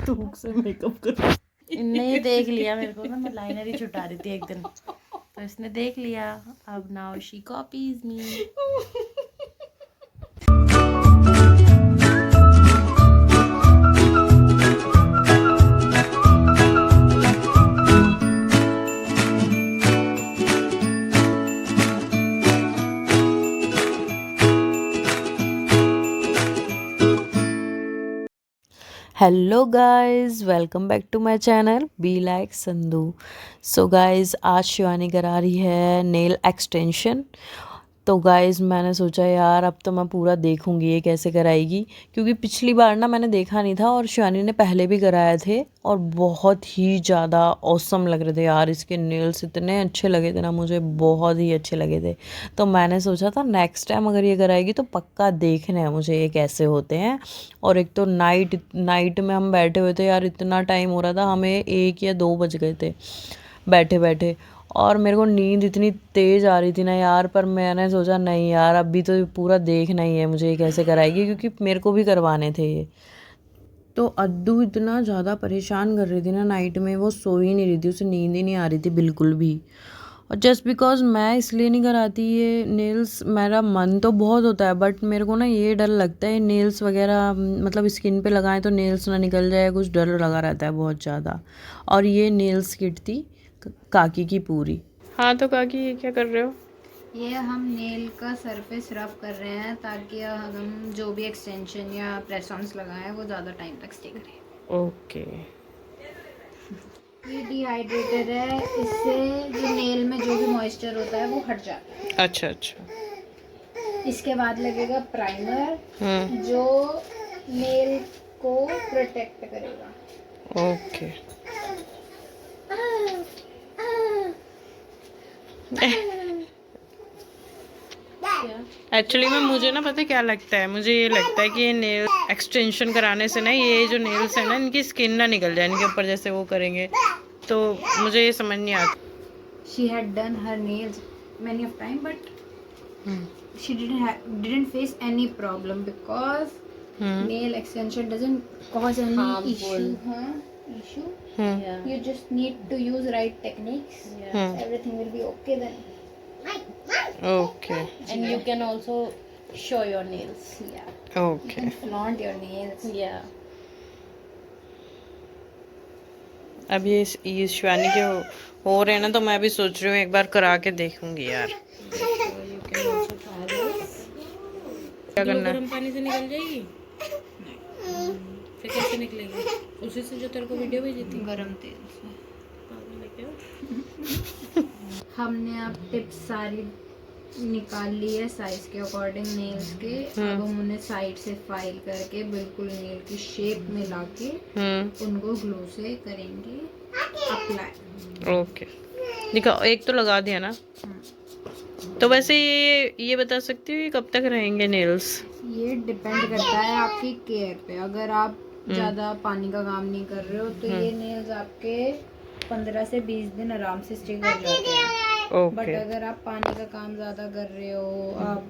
धूप से मेकअप कर। इनने देख लिया मेरे को ना, मैं लाइनर ही छुटा रही थी एक दिन, तो इसने देख लिया। अब now she copies me. Hello guys, welcome back to my channel be like Sandhu. So guys, आज शिवानी करा रही है नेल एक्सटेंशन। तो गाइस, मैंने सोचा यार अब तो मैं पूरा देखूंगी ये कैसे कराएगी, क्योंकि पिछली बार ना मैंने देखा नहीं था और शिवानी ने पहले भी कराए थे और बहुत ही ज़्यादा ऑसम लग रहे थे यार। इसके नेल्स इतने अच्छे लगे थे ना, मुझे बहुत ही अच्छे लगे थे। तो मैंने सोचा था नेक्स्ट टाइम अगर ये कराएगी तो पक्का देखना है मुझे ये कैसे होते हैं। और एक तो नाइट में हम बैठे हुए थे यार, इतना टाइम हो रहा था, हमें 1 या 2 बज गए थे बैठे बैठे। और मेरे को नींद इतनी तेज़ आ रही थी ना यार, पर मैंने सोचा नहीं यार अभी तो पूरा देखना ही है मुझे ये कैसे कराएगी, क्योंकि मेरे को भी करवाने थे ये। तो अद्दू इतना ज़्यादा परेशान कर रही थी ना नाइट में, वो सो ही नहीं रही थी, उसे नींद ही नहीं आ रही थी बिल्कुल भी। और जस्ट बिकॉज मैं इसलिए नहीं कराती ये नेल्स, मेरा मन तो बहुत होता है बट मेरे को ना ये डर लगता है नेल्स वगैरह, मतलब स्किन पे लगाएं तो नेल्स ना निकल जाए, कुछ डर लगा रहता है बहुत ज़्यादा। और ये नेल्स किट थी काकी की पूरी। हाँ तो काकी ये क्या कर रहे हो? ये हम नेल का सरफेस रफ कर रहे हैं ताकि हम जो भी एक्सटेंशन या प्रेस ऑन्स लगाएं वो ज़्यादा टाइम तक स्टे करें। ओके। ये डिहाइड्रेटर है, इससे जो नेल में जो भी मॉइस्चर होता है वो हट जाता है। अच्छा अच्छा। इसके बाद लगेगा प्राइमर, जो नेल को प्रोटेक्ट करेगा। ओके। एक्चुअली में मुझे ना पता है क्या लगता है, मुझे ये लगता है कि ये नेल एक्सटेंशन कराने से ना ये जो नेल्स है ना इनकी स्किन ना निकल जाए इनके ऊपर, जैसे वो करेंगे तो मुझे ये समझ नहीं आता। She had done her nails many of time, but she didn't face any problem because nail extension doesn't cause any issue. You just need to use right techniques. Everything will be okay then. Okay. And you can also show your nails. Yeah. Okay. You can flaunt your nails. Yeah. अब ये शिवानी के हो रहे हैं ना, तो मैं भी सोच रही हूँ एक बार करा के देखूंगी यार। क्या करना है? गर्म पानी से निकल जाएगी? फिर कैसे निकलेगी? उसी से जो तेरे को वीडियो भेजी थी, गरम तेल से। हमने अब टिप्स सारी निकाल ली है साइज के अकॉर्डिंग नेल्स के। अब हम उन्हें साइड से फाइल करके बिल्कुल नेल की शेप में लाके उनको ग्लू से करेंगे अप्लाई। ओके। दिखाओ, एक तो लगा दिया ना। तो वैसे ये बता सकती हो ये कब तक रहेंगे नेल्स? ये डिपेंड करता है आपकी केयर पे। अगर आप ज़्यादा पानी का काम नहीं कर रहे हो तो ये नेल्स आपके 15 से 20 दिन आराम से स्टे कर जाते हैं। बट अगर आप पानी का काम ज़्यादा कर रहे हो, आप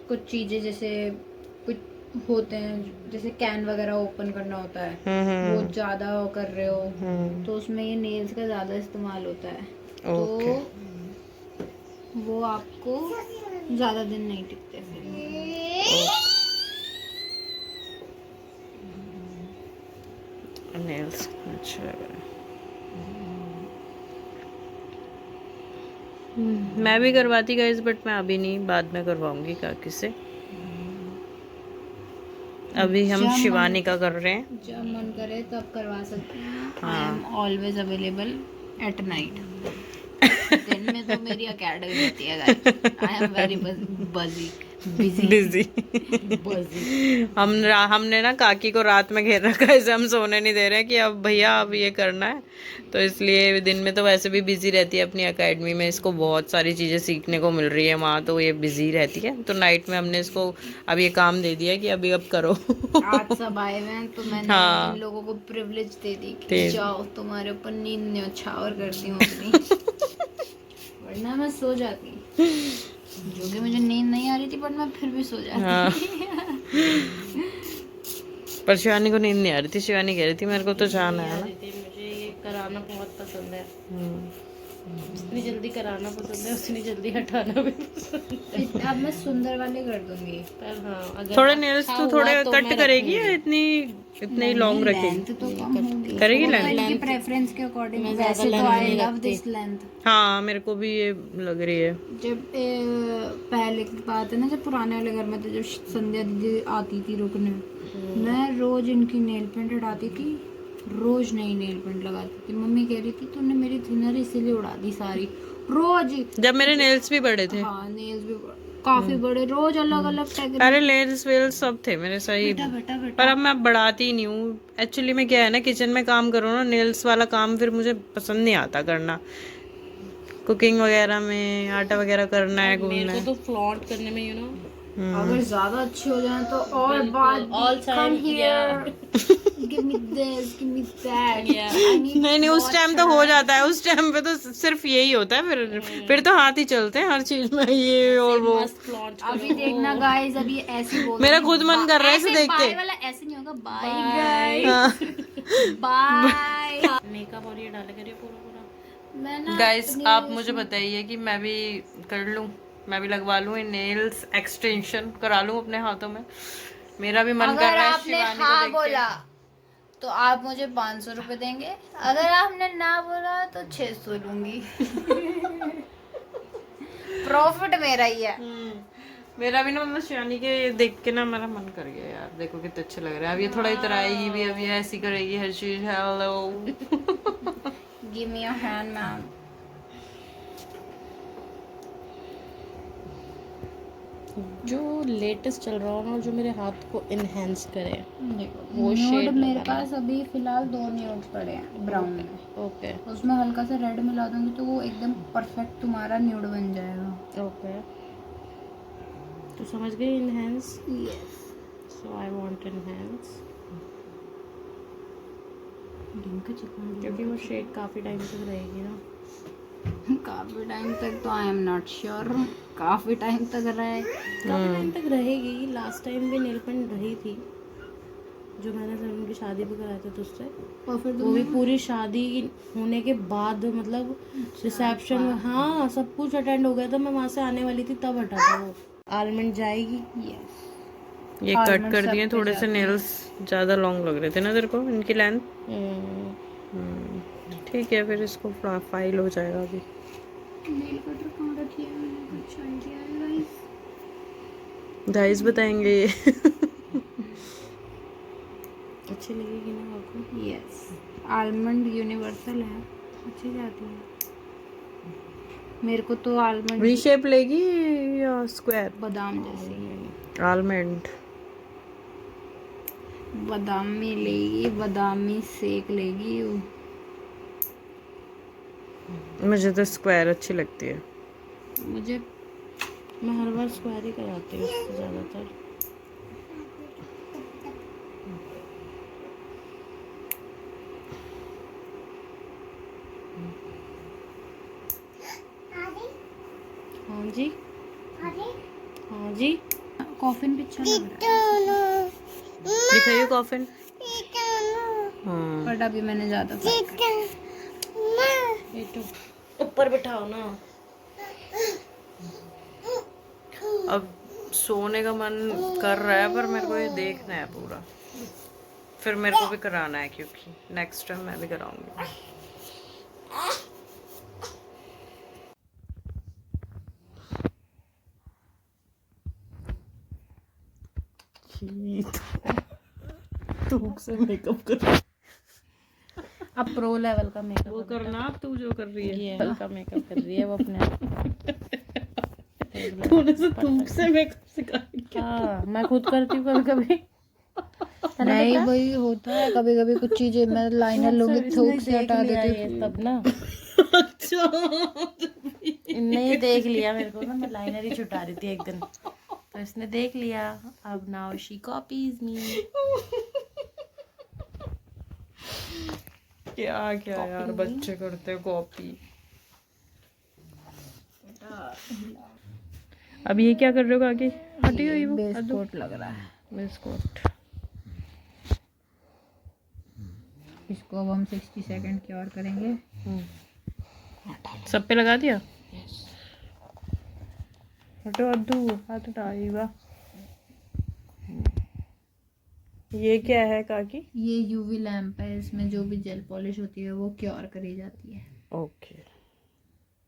कुछ चीज़ें जैसे कुछ होते हैं जैसे कैन वगैरह ओपन करना होता है, वो ज़्यादा कर रहे हो तो उसमें ये नेल्स का ज़्यादा इस्तेमाल होता है। तो वो आपको ज़्यादा दिन नहीं टिकते नेल्स। अच्छा, मैं भी करवाती गाइस, बट मैं अभी नहीं, बाद में करवाऊंगी काकी से। अभी हम शिवानी का कर रहे हैं। जब मन करे तब तो करवा सकते हैं। I am always available at night. दिन में तो मेरी एकेडमी होती है guys. I am very busy. हमने ना काकी को रात में घेर रखा है, इसे हम सोने नहीं दे रहे हैं कि अब भैया अब ये करना है। तो इसलिए दिन में तो वैसे भी बिजी रहती है अपनी एकेडमी में, इसको बहुत सारी चीज़ें सीखने को मिल रही है वहाँ, तो ये बिजी रहती है। तो नाइट में हमने इसको अब ये काम दे दिया कि अभी अब करो। आज सब आए हुए हैं तो मैंने इन लोगों को प्रिविलेज दे दी कि जाओ तुम्हारे ऊपर नींद न्यौछावर करती हूँ अपनी। वरना मैं सो जाती, जो कि मुझे नींद नहीं आ रही थी, पर मैं फिर भी सो जाती। पर शिवानी को नींद नहीं आ रही थी, शिवानी कह रही थी मेरे को तो जाना है ना। मुझे ये कराना बहुत पसंद है, जितनी जल्दी कराना पसंद है उतनी जल्दी हटाना भी पसंद है। अब मैं सुंदर वाले कर दूंगी, पर हाँ अगर थोड़े नेल्स अच्छा तो हुआ थोड़े तो कट मैं करेगी या रखूंगी। इतनी लॉन्ग रखेगी? लेंथ तो कम होगी, करेगी वो तो लेंथ? इनकी प्रेफरेंस के अकॉर्डिंग। मैं वैसे ज्यादा तो length आई नहीं लव रखती। This length. हाँ मेरे को भी ये लग रही है। जब पहले की बात है ना, जब पुराने वाले घर में तो जब संध्या दीदी आती थी रुकने, मैं रोज इनकी नेल पेंट हटाती थी, रोज नई नेल पेंट लगाती थी। मम्मी कह रही थी तूने मेरी थिनर इसीलिए उड़ा दी सारी, रोज। जब मेरे नेल्स भी बड़े थे। हाँ नेल्स भी काफी बड़े, रोज अलग अलग टैग। अरे नेल्स वेल्स सब थे मेरे सही, बेटा पर अब मैं बढ़ाती ही नहीं हूँ। एक्चुअली में क्या है ना, किचन में काम करो ना, नेल्स वाला काम फिर मुझे पसंद नहीं आता करना। कुकिंग वगैरह में आटा वगैरह करना है, मेरे गूंदना को है। तो फ्लॉन्ट करने में अगर ज्यादा अच्छे हो जाए तो और बात, all come time, here, give me this, give me that, I need नहीं उस टाइम तो हो जाता है, उस टाइम पे तो सिर्फ यही होता है, फिर तो हाथ ही चलते हैं हर चीज में, ये और वो। मस्त फ्लॉन्ट अभी देखना गाइस, अभी ऐसे बोल मेरा खुद मन कर रहा है इसे देख के। बाय वाला ऐसे नहीं होगा, बाय गाइस, बाय। मेकअप और ये डाले करिए पूरा पूरा। मैं ना गाइस आप मुझे बताइए कि मैं भी कर लूं, मैं भी लगवा लूं नेल्स एक्सटेंशन करा लूं अपने हाथों में। मेरा भी मन कर अगर रहा है आपने शिवानी को हाँ देख के। बोला तो आप मुझे 500 रुपए देंगे, अगर आपने ना बोला तो 600 लूंगी। प्रॉफिट मेरा ही है। मेरा भी ना मतलब शिवानी के देख के ना मेरा मन कर गया यार, देखो कितने अच्छे लग रहे हैं। अब ये थोड़ा इधर आएगी भी, अब ये ऐसी करेगी हर चीज। Hello give me your hand ma'am. जो लेटेस्ट चल रहा हो ना, और जो मेरे हाथ को इनहेंस करे, देखो वो न्यूड shade मेरे लगाना पास अभी फिलहाल 2 न्यूड पड़े हैं ब्राउन में, ओके उसमें हल्का सा रेड मिला दूंगी तो वो एकदम परफेक्ट तुम्हारा न्यूड बन जाएगा। ओके, तो समझ गए enhance. Yes. So I want enhance, क्योंकि वो शेड काफ़ी टाइम तक रहेगी ना। काफी टाइम तक तो आई एम नॉट श्योर, काफी टाइम तक रहे, काफ़ी टाइम तक रहेगी। लास्ट टाइम भी नेल पेंट रही थी जो मैंने सर उनकी शादी पे कराया था तुझसे, और फिर वो भी पूरी शादी होने के बाद, मतलब रिसेप्शन में, हाँ सब कुछ अटेंड हो गया था, मैं वहाँ से आने वाली थी तब हटा था वो। आलमंड जाएगी। यस। ये कट कर दिए थोड़े से, नेल्स ज्यादा लॉन्ग लग रहे थे ना तेरे को, इनकी लेंथ। ठीक है फिर इसको फाइल हो जाएगा अभी। नेल कटर कहाँ रखी है मैंने, कुछ आइडिया है गाइस? गाइस बताएंगे ये। अच्छी लगेगी ना आपको? यस, आलमंड यूनिवर्सल है, अच्छी जाती है। मेरे को तो आलमंड वी शेप लेगी या स्क्वायर? बादाम जैसी, आलमंड बादामी लेगी, बादामी सेक लेगी। मुझे तो स्क्वायर अच्छी लगती है। मुझे मैं हर बार स्क्वायर ही कराती हूँ ज़्यादातर। हाँ जी, हाँ जी। कॉफिन भी अच्छा लग रहा है, दिखाइए कॉफिन। हाँ बट अभी मैंने ज्यादा ऊपर बिठाओ ना। अब सोने का मन कर रहा है, पर मेरे को ये देखना है पूरा, फिर मेरे को भी कराना है, क्योंकि नेक्स्ट टाइम मैं भी कराऊंगी। धूप से मेकअप कर, अब प्रो लेवल का मेकअप वो करना अब तू जो कर रही है। ये लेवल का मेकअप कर रही है वो अपने आप। थोड़े से धूप से मेकअप सिखा। हाँ मैं खुद करती हूँ कभी कभी। नहीं वही होता है, कभी कभी कुछ चीजें मैं लाइनर लोग थोक से हटा देती हूँ तब ना। अच्छा इनने ये देख लिया मेरे को ना, मैं लाइनर ही छुटा रही थी एक दिन, तो इसने देख लिया। अब नाउ शी कॉपीज मी। क्या क्या यार बच्चे करते हैं कॉपी। अब ये क्या कर रहे हो आगे? हटी हुई वो बेस कोट लग रहा है। बिस्कुट। इसको अब हम 60 सेकंड की और करेंगे। सब पे लगा दिया। हटो अद्दू, हाथ हटाइएगा। ये क्या है काकी? ये यूवी लैंप है, इसमें जो भी जेल पॉलिश होती है वो क्योर करी जाती है। ओके,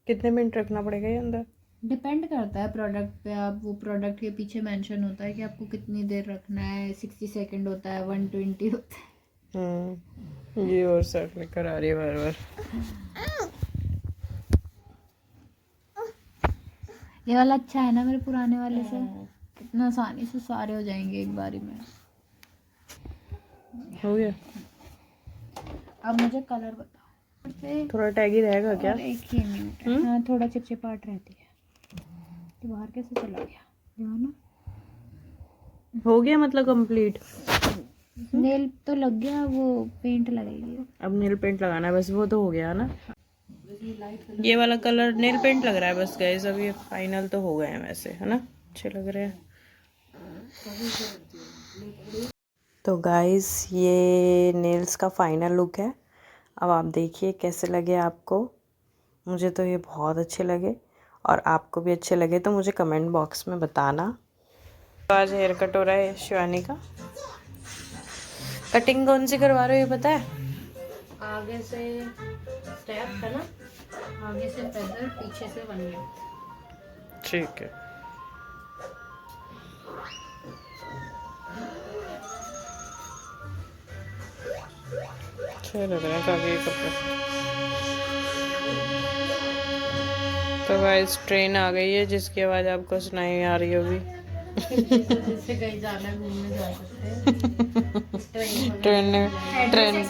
कितने मिनट रखना पड़ेगा ये अंदर? डिपेंड करता है प्रोडक्ट पे। आप वो प्रोडक्ट के पीछे मेंशन होता है कि आपको कितनी देर रखना है। 60 सेकंड होता है, 120 होता है। ये और सर लेकर आ रही है बार बार। ये वाला अच्छा है ना मेरे पुराने वाले से, कितना आसानी से सारे हो जाएंगे एक बारी में। हो गया। अब मुझे कलर बताओ। थोड़ा टैगी रहेगा क्या? और एक ही मिनट, हाँ थोड़ा चिपचिपाहट रहती है। ये बाहर कैसे चला गया? जो है ना, हो गया मतलब कंप्लीट। नेल तो लग गया, वो पेंट लगेगी। अब नेल पेंट लगाना है बस, वो तो हो गया ना। ये वाला कलर नेल पेंट लग रहा है बस गाइस। अब ये फाइनल तो हो गए हैं वैसे, है ना? अच्छे लग रहे हैं। तो गाइस ये नेल्स का फाइनल लुक है। अब आप देखिए कैसे लगे आपको। मुझे तो ये बहुत अच्छे लगे, और आपको भी अच्छे लगे तो मुझे कमेंट बॉक्स में बताना। तो आज हेयर कट हो रहा है शिवानी का। कटिंग कौन सी करवा रहे हो ये पता है? आगे से स्टेप है ना, आगे से फेदर, पीछे से वनियर। ठीक है। अच्छे लग रहे हैं काफी ये कपड़े। तो गाइस ट्रेन आ गई है जिसकी आवाज़ आपको सुनाई आ रही होगी। जिससे कहीं जाना है, घूमने जा सकते हैं। ट्रेन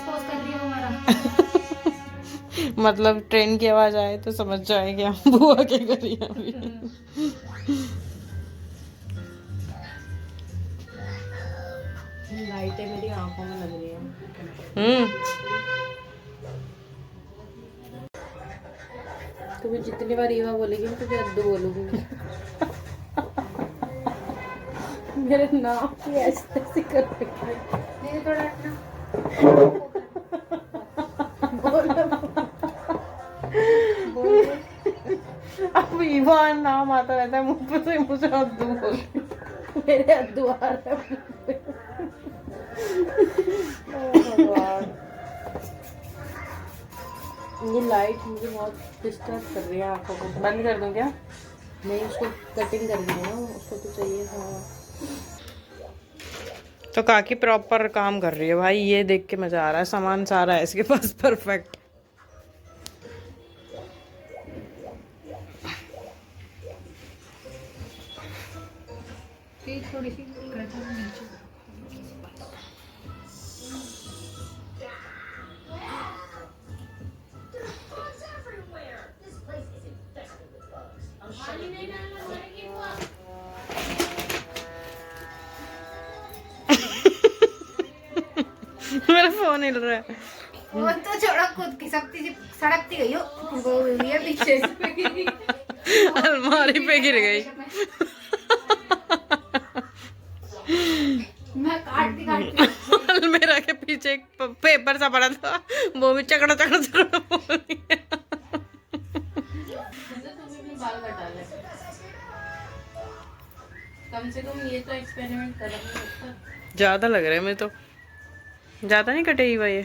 मतलब ट्रेन की आवाज़ आए तो समझ जाएंगे हम बुआ के घर ही हैं अभी। लाइटें मेरी आंखों में लग रही हैं। तुम्हें जितनी बार ईवा बोलेगी मैं तुझे अद्दू बोलूंगी। मेरे नाम की ऐसे कर रखी है। अब ईवा नाम आता रहता है मुंह पे, तो मुझे अद्दू बोल। मेरे अद्दू आ रहा है। ये लाइट मुझे बहुत डिस्टर्ब कर रही है आंखों को। बंद कर दूं क्या? नहीं, उसको कटिंग करनी है ना, उसको तो चाहिए था। तो काकी प्रॉपर काम कर रही है भाई, ये देख के मजा आ रहा है। सामान सारा है इसके पास परफेक्ट। थोड़ी सी नीचे। मेरा फोन हिल रहा है। वो तो छोड़ो, खुद की सड़कती गई हो, वो हुई है पीछे से। अलमारी पे गिर गई। मैं काटती अलमीरा के पीछे एक पेपर सा पड़ा था, वो भी चकड़ा चकड़ा चकड़ा बोल रही है। बाल कटा ले, कम से कम ये तो एक्सपेरिमेंट कर रहा। ज्यादा लग रहा है, मैं तो ज्यादा नहीं कटेगी भाई ये।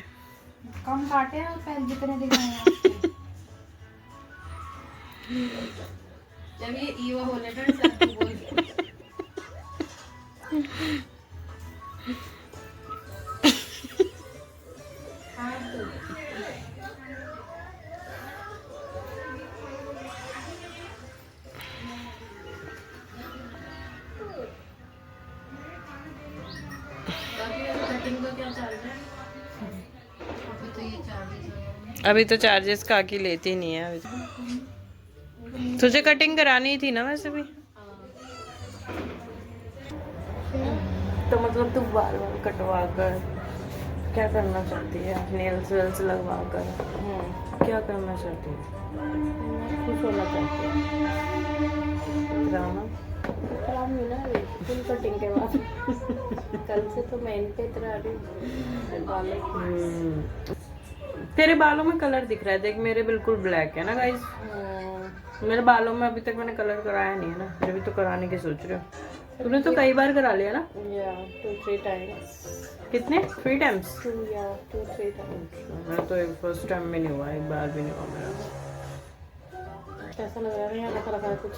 कम काटे हैं पहले जितने दिख रहे हैं। जब ये ईवा बोले ना सब बोल अभी तो चार्जेस काकी लेती नहीं है। अभी तुझे कटिंग करानी थी ना वैसे भी। तो मतलब तू बाल बाल कटवा कर क्या करना चाहती है? नेल्स वेल्स लगवा कर क्या करना चाहती है? खुश होना चाहती हूँ। ड्रामा खराब नहीं ना अभी फुल कटिंग के बाद। कल से तो मैं इन पे इतना रही हूँ बालों। तेरे बालों में कलर दिख रहा है, देख मेरे बिल्कुल ब्लैक है ना गाइस। मेरे बालों में अभी तक मैंने कलर कराया नहीं है ना, फिर भी तो कराने की सोच रही हूँ। तूने तो कई बार करा लिया ना? या 2-3 टाइम्स। कितने? 3 टाइम्स? 2-3 टाइम्स। मैं तो फर्स्ट टाइम में नहीं हुआ, एक बार भी नहीं हुआ मेरा। कैसा लग रहा है? यहाँ रखा रखा है कुछ।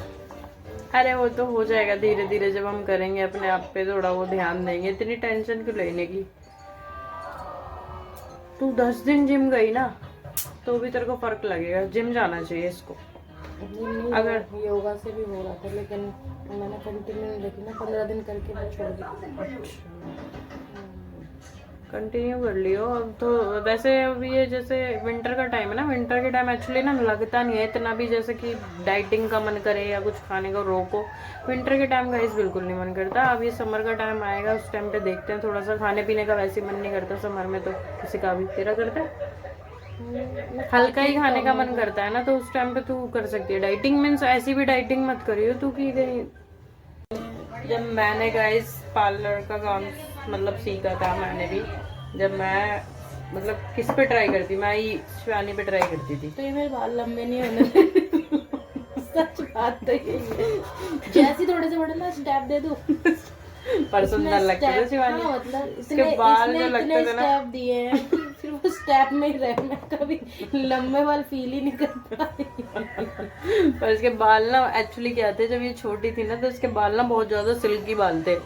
अरे वो तो हो जाएगा धीरे धीरे, जब हम करेंगे अपने आप पे थोड़ा वो ध्यान देंगे, इतनी टेंशन क्यों लेने की। तू 10 दिन जिम गई ना तो भी तेरे को फर्क लगेगा। जिम जाना चाहिए इसको। अगर योगा से भी हो रहा था लेकिन मैंने कंटिन्यू नहीं रखी ना, 15 दिन करके मैं छोड़ दी। कंटिन्यू कर लियो अब तो। वैसे अभी ये जैसे विंटर का टाइम है ना, विंटर के टाइम एक्चुअली ना लगता नहीं है इतना भी, जैसे कि डाइटिंग का मन करे या कुछ खाने को रोको। विंटर के टाइम गाइस बिल्कुल नहीं मन करता। अब ये समर का टाइम आएगा, उस टाइम पे देखते हैं। थोड़ा सा खाने पीने का वैसे मन नहीं करता समर में तो किसी का भी। तेरा करता है? हल्का ही खाने का मन करता है ना, तो उस टाइम पे तू कर सकती है डाइटिंग। मीन्स ऐसी भी डाइटिंग मत करियो तू कि कहीं। जब मैंने गाइस पार्लर का काम मतलब सीखा था, मैंने भी जब मैं मतलब किस पे ट्राई करती, मैं ही शिवानी पे ट्राई करती थी। तो ये मेरे बाल लंबे नहीं होने। सच बात तो ये है। जैसे थोड़े से बड़े ना स्टेप दे दूं पर सुंदर लगते थे शिवानी। हाँ, मतलब इसके बाल जो लगते इतने थे ना, स्टेप दिए हैं कि फिर वो स्टेप में ही रहे, मैं कभी लंबे बाल फील ही नहीं कर पाई। पर इसके बाल ना एक्चुअली क्या थे, जब ये छोटी थी ना तो इसके बाल ना बहुत ज्यादा सिल्की बाल थे।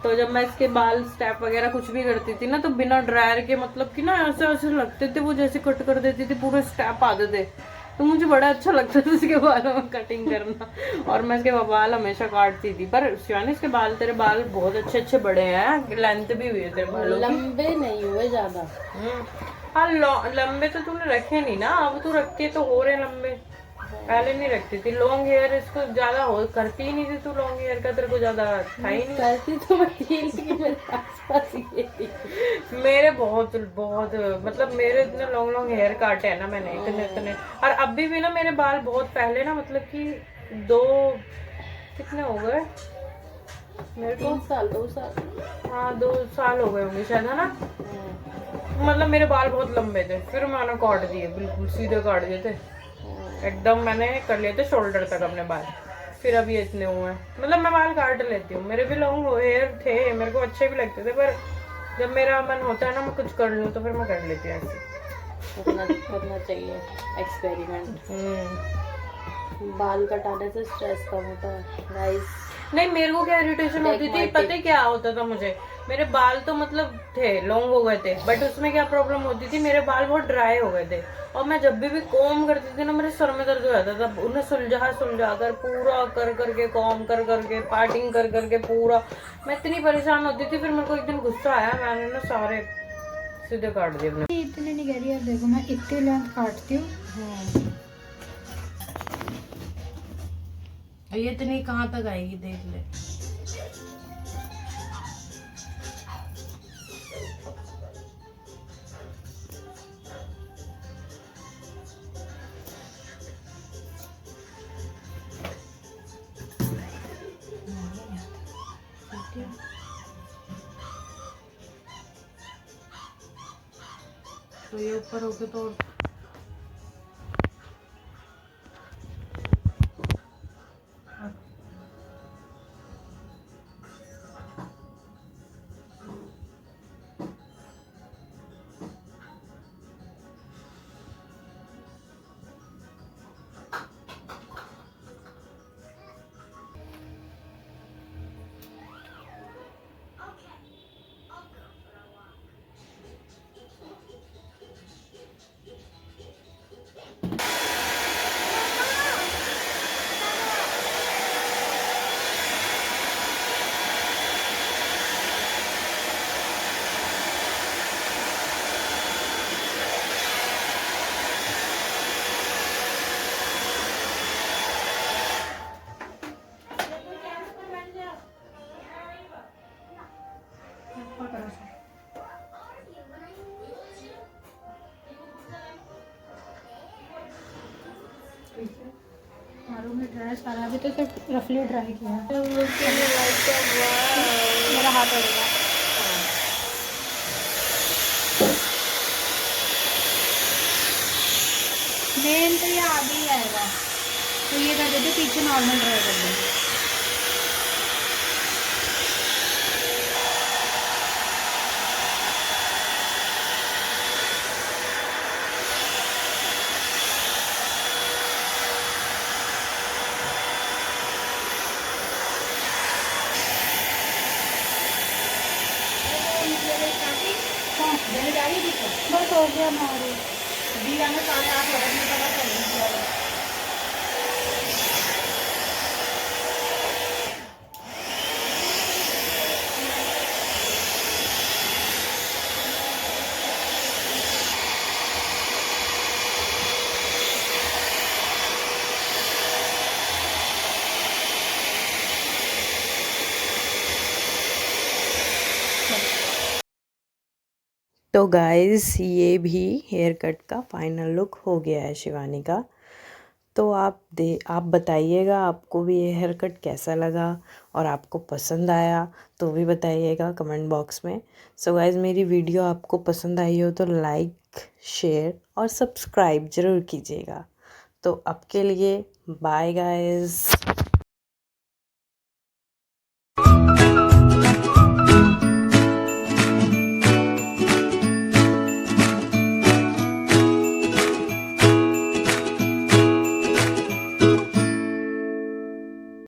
तो जब मैं इसके बाल स्टेप वगैरह कुछ भी करती थी ना, तो बिना ड्रायर के मतलब कि ना ऐसे ऐसे लगते थे, वो जैसे कट कर देती थी पूरे स्टेप आते थे। तो मुझे बड़ा अच्छा लगता था इसके बालों में कटिंग करना, और मैं इसके बाल हमेशा काटती थी। पर शिवानी इसके बाल, तेरे बाल बहुत अच्छे अच्छे बड़े हैं, लेंथ भी हुई है तेरे बालों की। लंबे नहीं हुए ज्यादा। हाँ लंबे तो तूने रखे नहीं ना, अब तू रखती है तो हो रहे लंबे। पहले नहीं रखती थी लॉन्ग हेयर, इसको ज्यादा हो करती ही नहीं थी तू लॉन्ग हेयर का, तेरे को ज्यादा था ही नहीं। करती तो मैं थी लेकिन मेरे आसपास ही थी। मेरे बहुत बहुत मतलब मेरे इतने लॉन्ग लॉन्ग हेयर काटे हैं ना मैंने, इतने इतने। और अभी भी ना मेरे बाल बहुत पहले ना, मतलब कि कितने हो गए मेरे को? 2 साल। हाँ 2 साल हो गए होंगे शायद, है ना। मतलब मेरे बाल बहुत लंबे थे, फिर मैंने काट दिए, बिल्कुल सीधे काट दिए थे एकदम। मैंने कर लिए थे शोल्डर तक अपने बाल, फिर अभी इतने हुए हैं। मतलब मैं बाल काट लेती हूँ, मेरे भी लॉन्ग हेयर थे, मेरे को अच्छे भी लगते थे, पर जब मेरा मन होता है ना मैं कुछ कर लूँ तो फिर मैं कर लेती हूँ ऐसे। करना चाहिए एक्सपेरिमेंट। बाल कटाने से स्ट्रेस कम होता है गाइस। नहीं मेरे को क्या इरिटेशन होती थी पता है क्या होता था मुझे? मेरे बाल तो मतलब थे लॉन्ग हो गए थे, बट उसमें क्या प्रॉब्लम होती थी, मेरे बाल बहुत ड्राई हो गए थे, और मैं जब भी कॉम करती थी ना मेरे सर में दर्द हो जाता था। उन्हें सुलझा कर पूरा कर करके कॉम कर करके पार्टिंग कर करके पूरा, मैं इतनी परेशान होती थी। फिर मेरे को एक दिन गुस्सा आया, मैंने ना सारे सीधे काट दिए अपने। इतने नहीं कह रही है, देखो मैं इतनी लेंथ काटती हूँ। ये इतनी कहाँ तक आएगी देख ले। तो ये ऊपर होके तो ड्राई सारा, अभी तो सिर्फ रफली ड्राई किया है। मेरा हाथ अड़ेगा। मेन तो ये आगे ही आएगा, तो ये कर देते पीछे नॉर्मल ड्राई कर देंगे। बस हो गया हमारे दिया में 8:30 में पता चल गया। तो गाइस ये भी हेयर कट का फाइनल लुक हो गया है शिवानी का। तो आप बताइएगा आपको भी ये हेयर कट कैसा लगा और आपको पसंद आया तो भी बताइएगा कमेंट बॉक्स में। सो गाइस मेरी वीडियो आपको पसंद आई हो तो लाइक शेयर और सब्सक्राइब ज़रूर कीजिएगा। तो अब के लिए बाय गाइस।